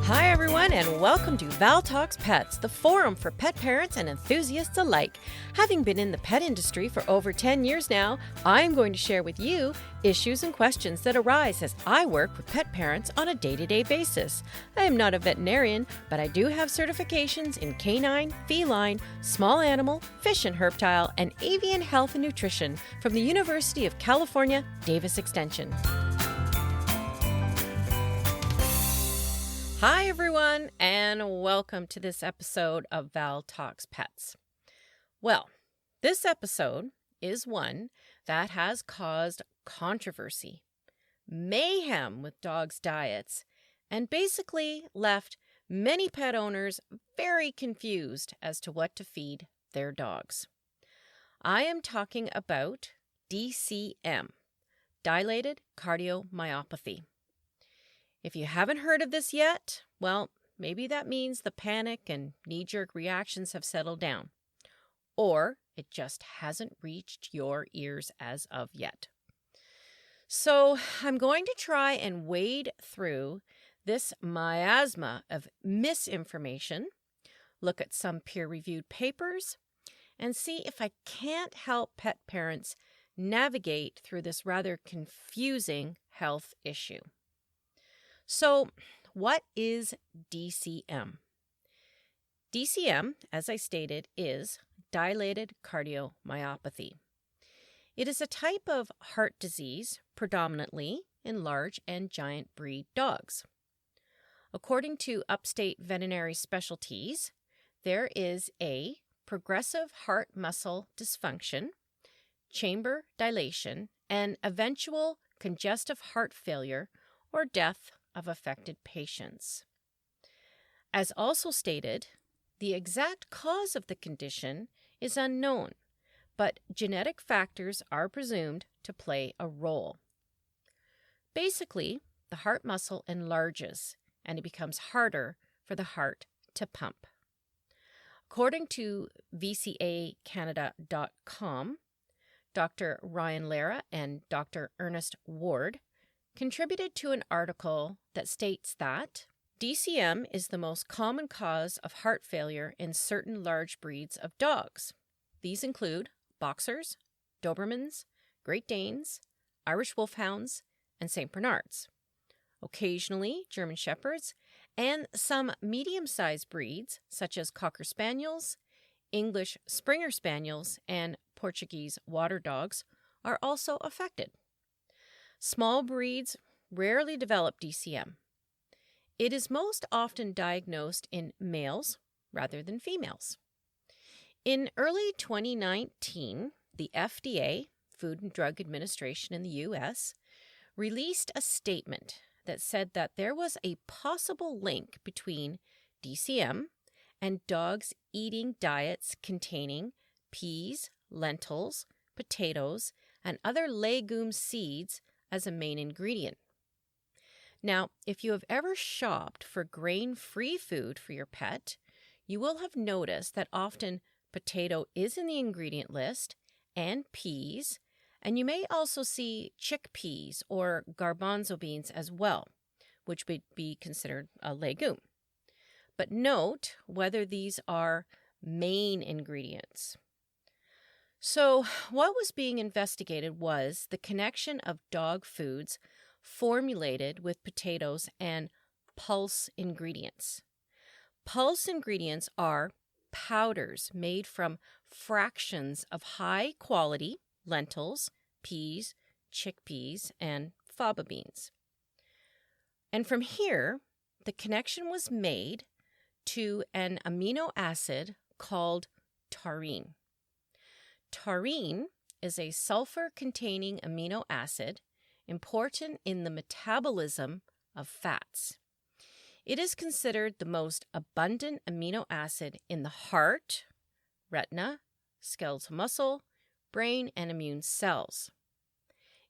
Hi everyone, and welcome to Val Talks Pets, the forum for pet parents and enthusiasts alike. Having been in the pet industry for over 10 years now, I am going to share with you issues and questions that arise as I work with pet parents on a day-to-day basis. I am not a veterinarian, but I do have certifications in canine, feline, small animal, fish and herptile, and avian health and nutrition from the University of California, Davis Extension. Hi everyone, and welcome to this episode of Val Talks Pets. Well, this episode is one that has caused controversy, mayhem with dogs' diets, and basically left many pet owners very confused as to what to feed their dogs. I am talking about DCM, Dilated Cardiomyopathy. If you haven't heard of this yet, well, maybe that means the panic and knee-jerk reactions have settled down. Or it just hasn't reached your ears as of yet. So I'm going to try and wade through this miasma of misinformation, look at some peer-reviewed papers, and see if I can't help pet parents navigate through this rather confusing health issue. So, what is DCM? DCM, as I stated, is dilated cardiomyopathy. It is a type of heart disease predominantly in large and giant breed dogs. According to Upstate Veterinary Specialties, there is a progressive heart muscle dysfunction, chamber dilation, and eventual congestive heart failure or death of affected patients. As also stated, the exact cause of the condition is unknown, but genetic factors are presumed to play a role. Basically, the heart muscle enlarges and it becomes harder for the heart to pump. According to vcacanada.com, Dr. Ryan Lara and Dr. Ernest Ward contributed to an article that states that DCM is the most common cause of heart failure in certain large breeds of dogs. These include boxers, Dobermans, Great Danes, Irish Wolfhounds, and St. Bernards. Occasionally, German Shepherds, and some medium-sized breeds such as Cocker Spaniels, English Springer Spaniels, and Portuguese Water Dogs are also affected. Small breeds rarely develop DCM. It is most often diagnosed in males rather than females. In early 2019, the FDA, Food and Drug Administration in the U.S., released a statement that said that there was a possible link between DCM and dogs eating diets containing peas, lentils, potatoes, and other legume seeds as a main ingredient. Now, if you have ever shopped for grain-free food for your pet, you will have noticed that often potato is in the ingredient list and peas, and you may also see chickpeas or garbanzo beans as well, which would be considered a legume. But note whether these are main ingredients. So, what was being investigated was the connection of dog foods formulated with potatoes and pulse ingredients. Pulse ingredients are powders made from fractions of high-quality lentils, peas, chickpeas, and faba beans. And from here, the connection was made to an amino acid called taurine. Taurine is a sulfur-containing amino acid important in the metabolism of fats. It is considered the most abundant amino acid in the heart, retina, skeletal muscle, brain, and immune cells.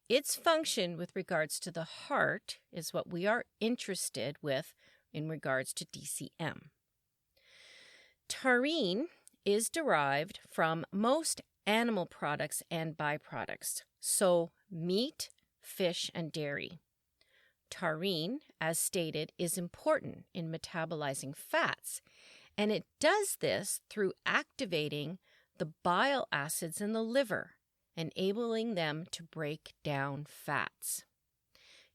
Its function with regards to the heart is what we are interested with in regards to DCM. Taurine is derived from most animal products and byproducts, so meat, fish, and dairy. Taurine, as stated, is important in metabolizing fats, and it does this through activating the bile acids in the liver, enabling them to break down fats.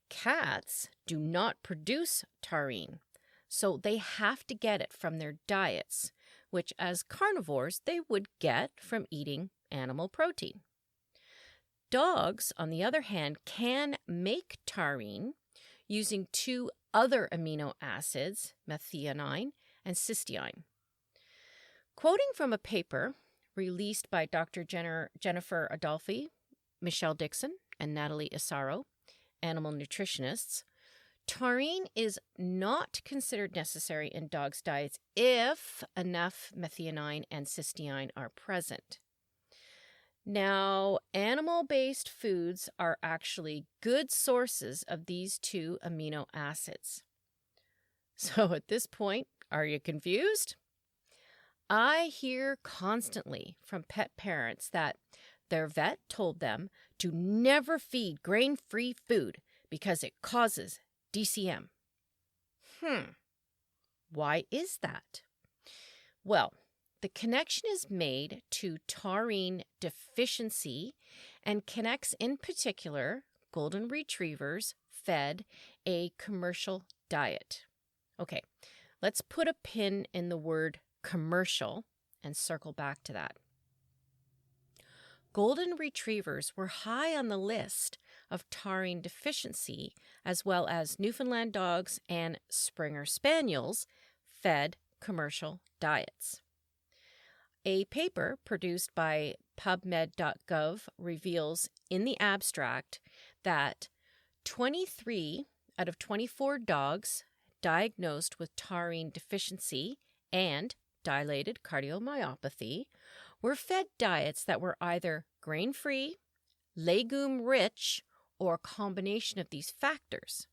Cats do not produce taurine, so they have to get it from their diets, which as carnivores they would get from eating animal protein. Dogs, on the other hand, can make taurine using two other amino acids, methionine and cysteine. Quoting from a paper released by Dr. Jennifer Adolphi, Michelle Dixon, and Natalie Isaro, animal nutritionists, taurine is not considered necessary in dogs' diets if enough methionine and cysteine are present. Now, animal-based foods are actually good sources of these two amino acids. So at this point, are you confused? I hear constantly from pet parents that their vet told them to never feed grain-free food because it causes DCM. Why is that? Well, the connection is made to taurine deficiency and connects in particular golden retrievers fed a commercial diet. Okay, let's put a pin in the word commercial and circle back to that. Golden retrievers were high on the list of taurine deficiency, as well as Newfoundland dogs and Springer Spaniels fed commercial diets. A paper produced by PubMed.gov reveals in the abstract that 23 out of 24 dogs diagnosed with taurine deficiency and dilated cardiomyopathy were fed diets that were either grain-free, legume-rich, or a combination of these factors.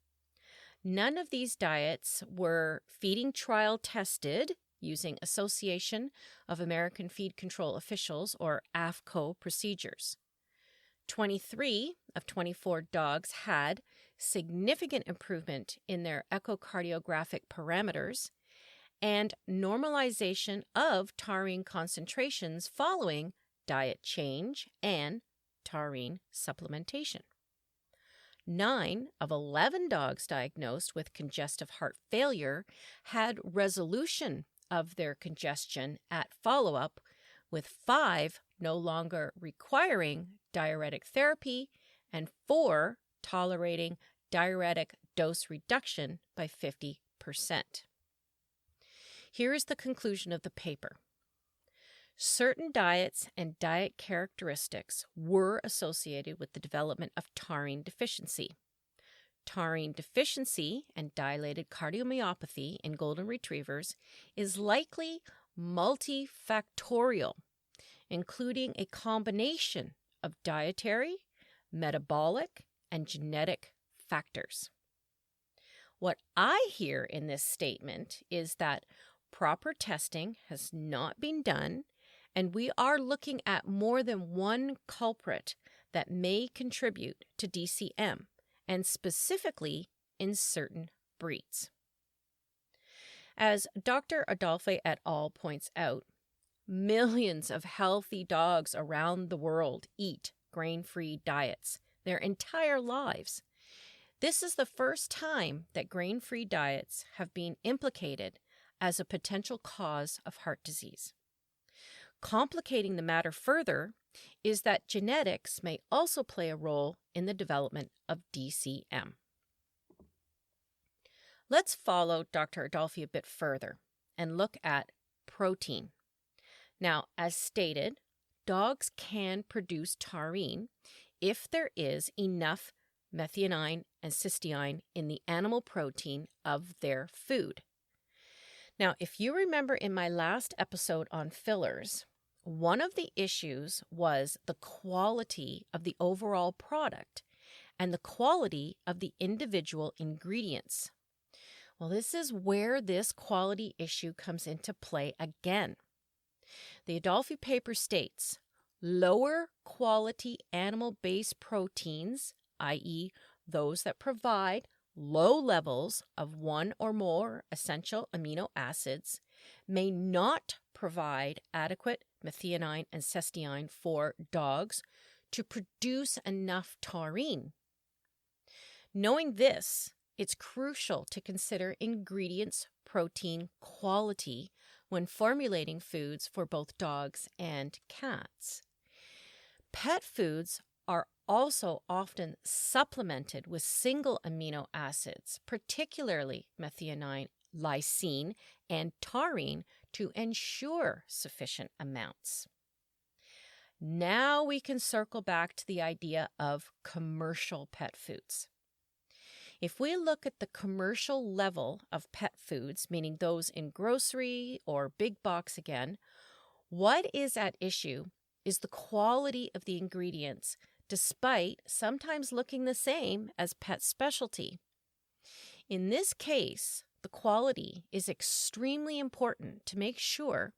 None of these diets were feeding trial tested using Association of American Feed Control Officials, or AFCO, procedures. 23 of 24 dogs had significant improvement in their echocardiographic parameters and normalization of taurine concentrations following diet change and taurine supplementation. 9 of 11 dogs diagnosed with congestive heart failure had resolution of their congestion at follow-up, with 5 no longer requiring diuretic therapy and 4 tolerating diuretic dose reduction by 50%. Here is the conclusion of the paper. Certain diets and diet characteristics were associated with the development of taurine deficiency. Taurine deficiency and dilated cardiomyopathy in golden retrievers is likely multifactorial, including a combination of dietary, metabolic, and genetic factors. What I hear in this statement is that proper testing has not been done, and we are looking at more than one culprit that may contribute to DCM, and specifically in certain breeds. As Dr. Adolphe et al. Points out, millions of healthy dogs around the world eat grain-free diets their entire lives. This is the first time that grain-free diets have been implicated as a potential cause of heart disease. Complicating the matter further is that genetics may also play a role in the development of DCM. Let's follow Dr. Adolphe a bit further and look at protein. Now, as stated, dogs can produce taurine if there is enough methionine and cysteine in the animal protein of their food. Now, if you remember in my last episode on fillers, one of the issues was the quality of the overall product and the quality of the individual ingredients. Well, this is where this quality issue comes into play again. The Adolphe paper states, lower quality animal-based proteins, i.e. those that provide low levels of one or more essential amino acids may not provide adequate methionine and cysteine for dogs to produce enough taurine. Knowing this, it's crucial to consider ingredients' protein quality when formulating foods for both dogs and cats. Pet foods are also often supplemented with single amino acids, particularly methionine, lysine, and taurine, to ensure sufficient amounts. Now we can circle back to the idea of commercial pet foods. If we look at the commercial level of pet foods, meaning those in grocery or big box again, what is at issue is the quality of the ingredients, despite sometimes looking the same as pet specialty. In this case, the quality is extremely important to make sure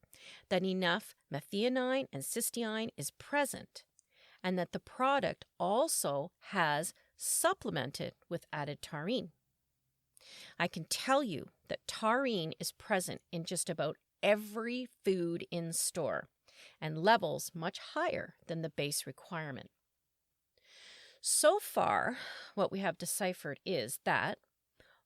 that enough methionine and cysteine is present and that the product also has supplemented with added taurine. I can tell you that taurine is present in just about every food in store and levels much higher than the base requirement. So far, what we have deciphered is that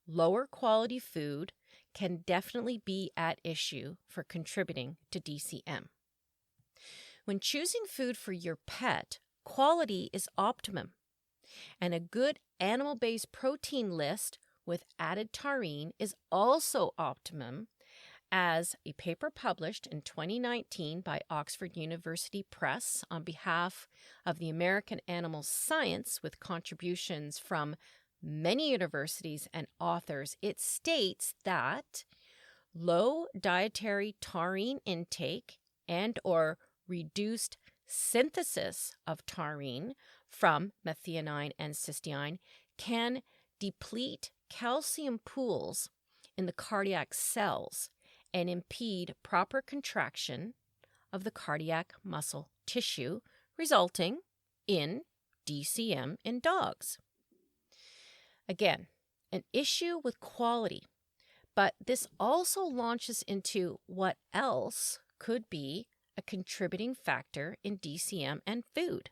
lower quality food can definitely be at issue for contributing to DCM. When choosing food for your pet, quality is optimum, and a good animal-based protein list with added taurine is also optimum, as a paper published in 2019 by Oxford University Press on behalf of the American Animal Science with contributions from many universities and authors, it states that low dietary taurine intake and or reduced synthesis of taurine from methionine and cysteine can deplete calcium pools in the cardiac cells and impede proper contraction of the cardiac muscle tissue, resulting in DCM in dogs. Again, an issue with quality, but this also launches into what else could be a contributing factor in DCM and food.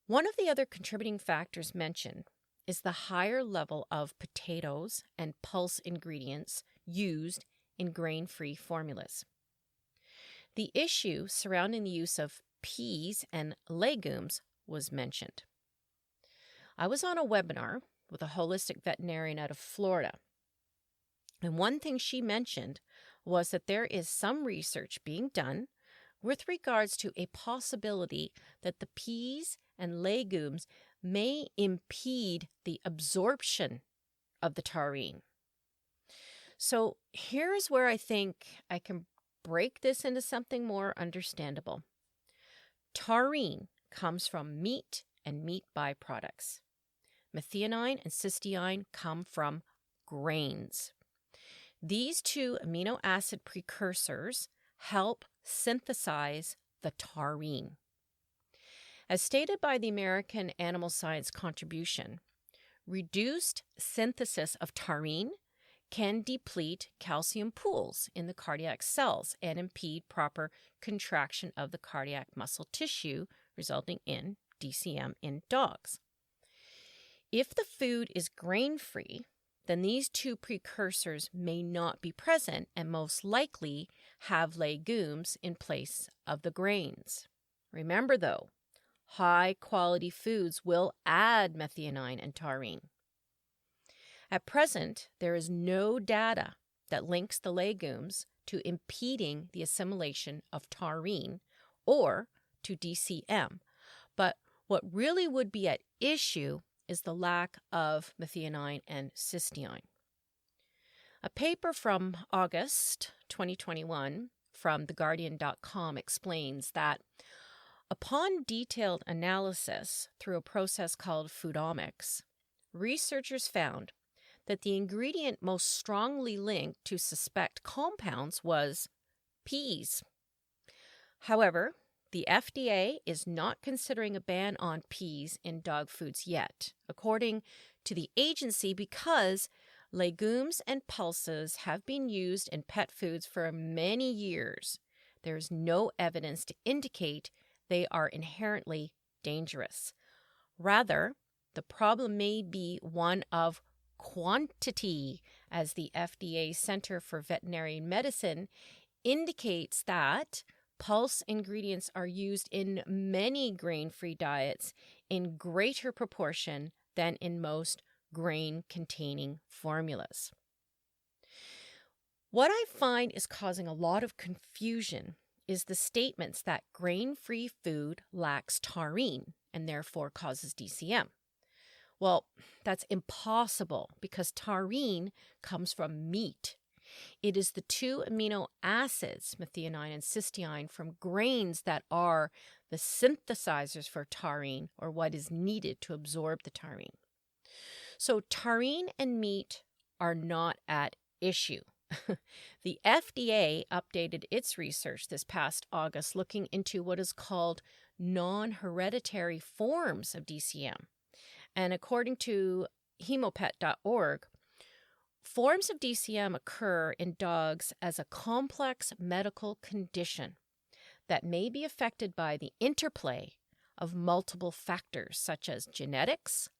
One of the other contributing factors mentioned is the higher level of potatoes and pulse ingredients used in grain-free formulas. The issue surrounding the use of peas and legumes was mentioned. I was on a webinar with a holistic veterinarian out of Florida, and one thing she mentioned was that there is some research being done with regards to a possibility that the peas and legumes may impede the absorption of the taurine. So here's where I think I can break this into something more understandable. Taurine comes from meat and meat byproducts. Methionine and cysteine come from grains. These two amino acid precursors help synthesize the taurine. As stated by the American Animal Science contribution, reduced synthesis of taurine can deplete calcium pools in the cardiac cells and impede proper contraction of the cardiac muscle tissue, resulting in DCM in dogs. If the food is grain-free, then these two precursors may not be present and most likely have legumes in place of the grains. Remember though, high-quality foods will add methionine and taurine. At present, there is no data that links the legumes to impeding the assimilation of taurine or to DCM, but what really would be at issue is the lack of methionine and cysteine. A paper from August 2021 from theguardian.com explains that upon detailed analysis through a process called foodomics, researchers found that the ingredient most strongly linked to suspect compounds was peas. However, the FDA is not considering a ban on peas in dog foods yet, according to the agency, because legumes and pulses have been used in pet foods for many years. There is no evidence to indicate they are inherently dangerous. Rather, the problem may be one of quantity, as the FDA Center for Veterinary Medicine indicates that pulse ingredients are used in many grain-free diets in greater proportion than in most grain-containing formulas. What I find is causing a lot of confusion is the statements that grain-free food lacks taurine and therefore causes DCM. Well, that's impossible because taurine comes from meat. It is the 2 amino acids, methionine and cysteine, from grains that are the synthesizers for taurine, or what is needed to absorb the taurine. So taurine and meat are not at issue. The FDA updated its research this past August looking into what is called non-hereditary forms of DCM. And according to hemopet.org, forms of DCM occur in dogs as a complex medical condition that may be affected by the interplay of multiple factors such as genetics,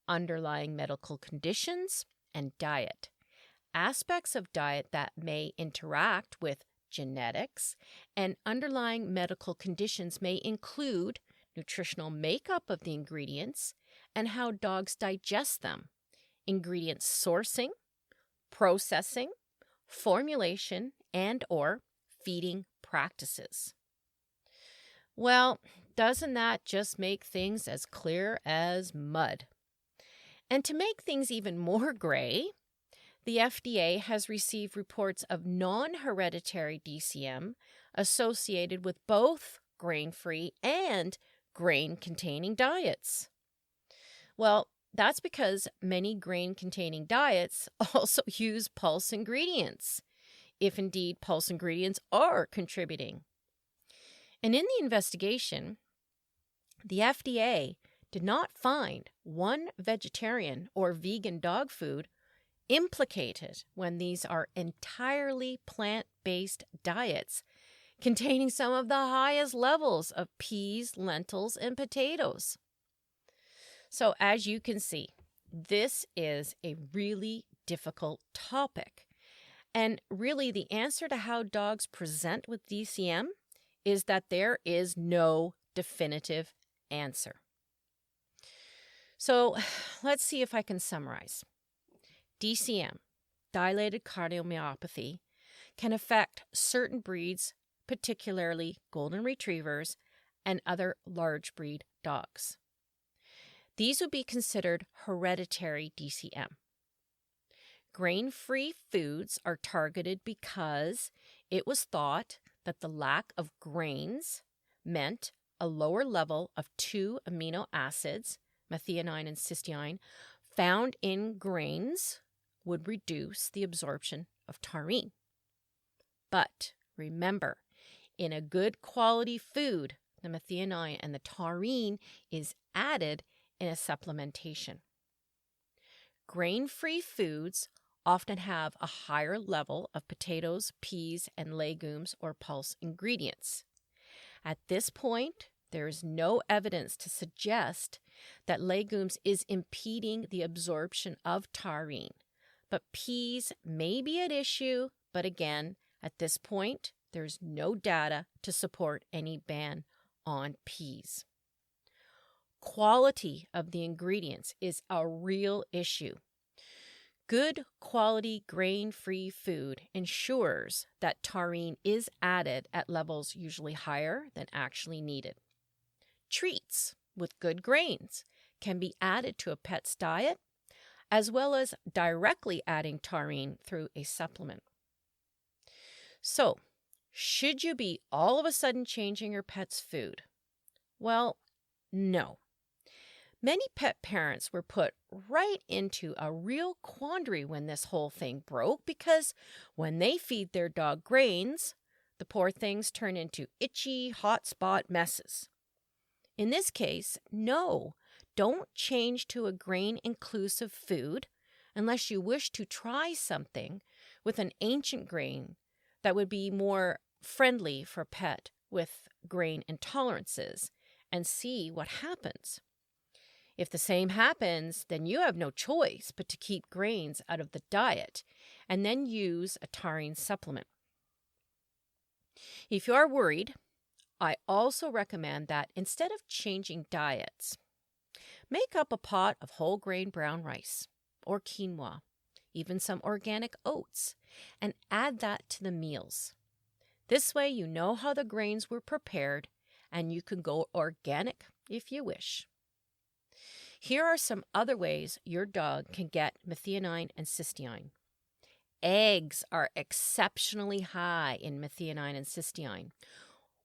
underlying medical conditions, and diet. Aspects of diet that may interact with genetics and underlying medical conditions may include nutritional makeup of the ingredients and how dogs digest them, ingredient sourcing, processing, formulation, and/or feeding practices. Well, doesn't that just make things as clear as mud? And to make things even more gray, the FDA has received reports of non-hereditary DCM associated with both grain-free and grain-containing diets. Well, that's because many grain-containing diets also use pulse ingredients, if indeed pulse ingredients are contributing. And in the investigation, the FDA did not find one vegetarian or vegan dog food implicated when these are entirely plant-based diets containing some of the highest levels of peas, lentils, and potatoes. So as you can see, this is a really difficult topic. And really the answer to how dogs present with DCM is that there is no definitive answer. So let's see if I can summarize. DCM, dilated cardiomyopathy, can affect certain breeds, particularly golden retrievers and other large breed dogs. These would be considered hereditary DCM. Grain-free foods are targeted because it was thought that the lack of grains meant a lower level of 2 amino acids, methionine and cysteine, found in grains would reduce the absorption of taurine. But remember, in a good quality food, the methionine and the taurine is added in a supplementation. Grain-free foods often have a higher level of potatoes, peas, and legumes or pulse ingredients. At this point, there is no evidence to suggest that legumes is impeding the absorption of taurine, but peas may be at issue, but again, at this point, there's no data to support any ban on peas. Quality of the ingredients is a real issue. Good quality grain-free food ensures that taurine is added at levels usually higher than actually needed. Treats with good grains can be added to a pet's diet, as well as directly adding taurine through a supplement. So, should you be all of a sudden changing your pet's food? Well, no. Many pet parents were put right into a real quandary when this whole thing broke, because when they feed their dog grains, the poor things turn into itchy, hot spot messes. In this case, no, don't change to a grain-inclusive food unless you wish to try something with an ancient grain that would be more friendly for a pet with grain intolerances and see what happens. If the same happens, then you have no choice but to keep grains out of the diet and then use a taurine supplement. If you are worried, I also recommend that instead of changing diets, make up a pot of whole grain brown rice or quinoa, even some organic oats, and add that to the meals. This way you know how the grains were prepared and you can go organic if you wish. Here are some other ways your dog can get methionine and cysteine. Eggs are exceptionally high in methionine and cysteine.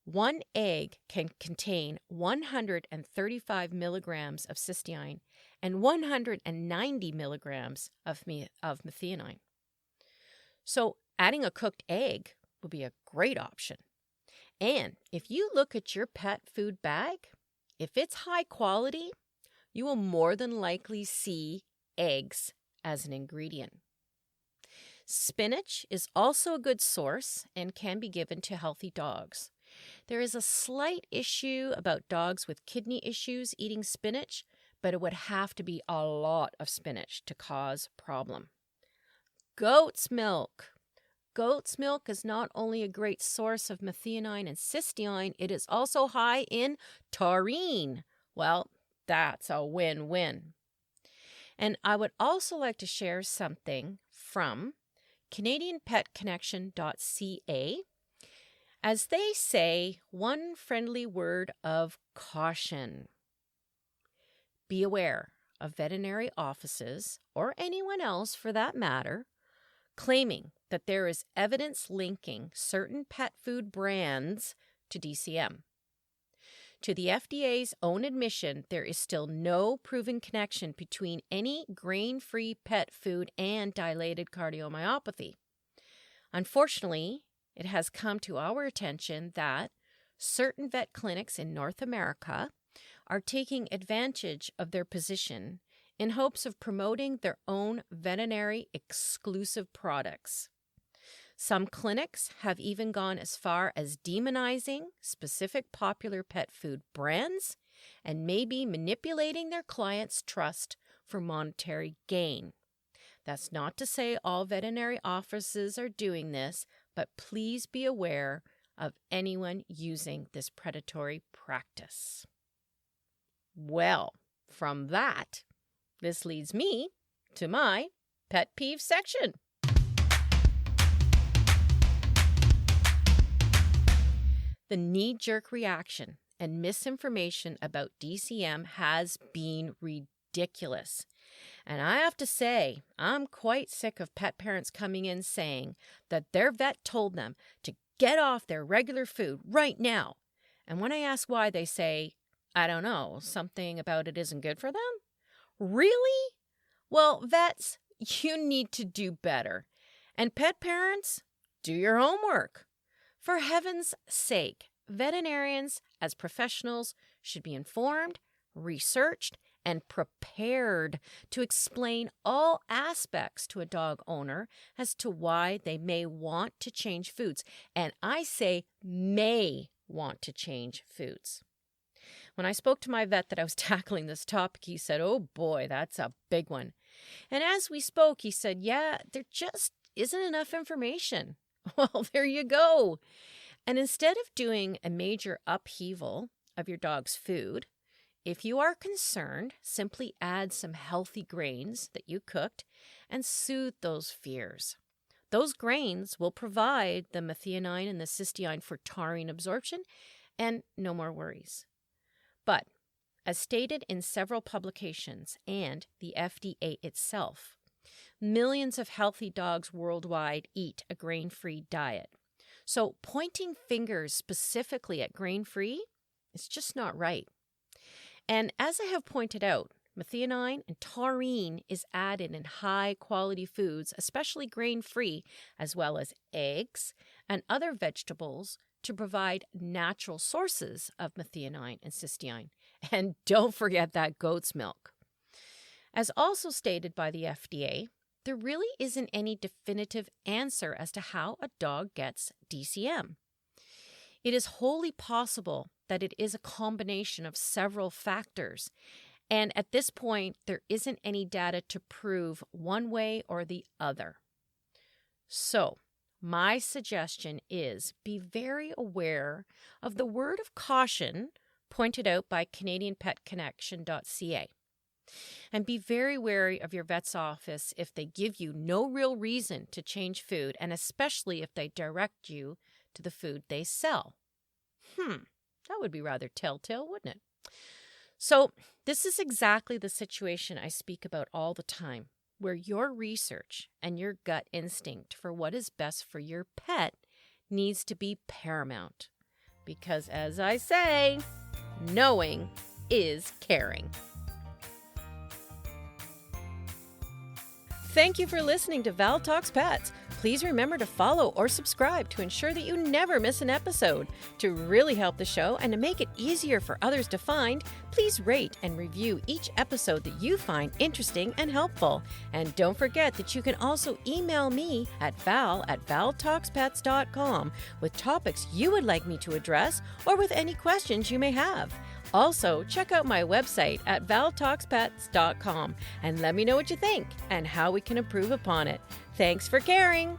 One egg can contain 135 milligrams of cysteine and 190 milligrams of methionine. So adding a cooked egg would be a great option. And if you look at your pet food bag, if it's high quality, you will more than likely see eggs as an ingredient. Spinach is also a good source and can be given to healthy dogs. There is a slight issue about dogs with kidney issues eating spinach, but it would have to be a lot of spinach to cause problem. Goat's milk. Goat's milk is not only a great source of methionine and cysteine, it is also high in taurine. Well, that's a win-win. And I would also like to share something from CanadianPetConnection.ca. As they say, one friendly word of caution. Be aware of veterinary offices, or anyone else for that matter, claiming that there is evidence linking certain pet food brands to DCM. To the FDA's own admission, there is still no proven connection between any grain-free pet food and dilated cardiomyopathy. Unfortunately, it has come to our attention that certain vet clinics in North America are taking advantage of their position in hopes of promoting their own veterinary exclusive products. Some clinics have even gone as far as demonizing specific popular pet food brands and maybe manipulating their clients' trust for monetary gain. That's not to say all veterinary offices are doing this, but please be aware of anyone using this predatory practice. Well, from that, this leads me to my pet peeve section. The knee-jerk reaction and misinformation about DCM has been ridiculous. And I have to say, I'm quite sick of pet parents coming in saying that their vet told them to get off their regular food right now. And when I ask why, they say, I don't know, something about it isn't good for them? Really? Well, vets, you need to do better. And pet parents, do your homework. For heaven's sake, veterinarians as professionals should be informed, researched, and prepared to explain all aspects to a dog owner as to why they may want to change foods. And I say may want to change foods. When I spoke to my vet that I was tackling this topic, he said, oh boy, that's a big one. And as we spoke, he said, yeah, there just isn't enough information. Well, there you go. And instead of doing a major upheaval of your dog's food, if you are concerned, simply add some healthy grains that you cooked and soothe those fears. Those grains will provide the methionine and the cysteine for taurine absorption and no more worries. But as stated in several publications and the FDA itself, millions of healthy dogs worldwide eat a grain-free diet. So pointing fingers specifically at grain-free is just not right. And as I have pointed out, methionine and taurine is added in high-quality foods, especially grain-free, as well as eggs, and other vegetables to provide natural sources of methionine and cysteine. And don't forget that goat's milk. As also stated by the FDA, there really isn't any definitive answer as to how a dog gets DCM. It is wholly possible that it is a combination of several factors, and at this point, there isn't any data to prove one way or the other. So, my suggestion is be very aware of the word of caution pointed out by CanadianPetConnection.ca. And be very wary of your vet's office if they give you no real reason to change food, and especially if they direct you to the food they sell. That would be rather telltale, wouldn't it? So this is exactly the situation I speak about all the time, where your research and your gut instinct for what is best for your pet needs to be paramount. Because as I say, knowing is caring. Thank you for listening to Val Talks Pets. Please remember to follow or subscribe to ensure that you never miss an episode. To really help the show and to make it easier for others to find, please rate and review each episode that you find interesting and helpful. And don't forget that you can also email me at val@valtalkspets.com with topics you would like me to address or with any questions you may have. Also, check out my website at valtalkspets.com and let me know what you think and how we can improve upon it. Thanks for caring.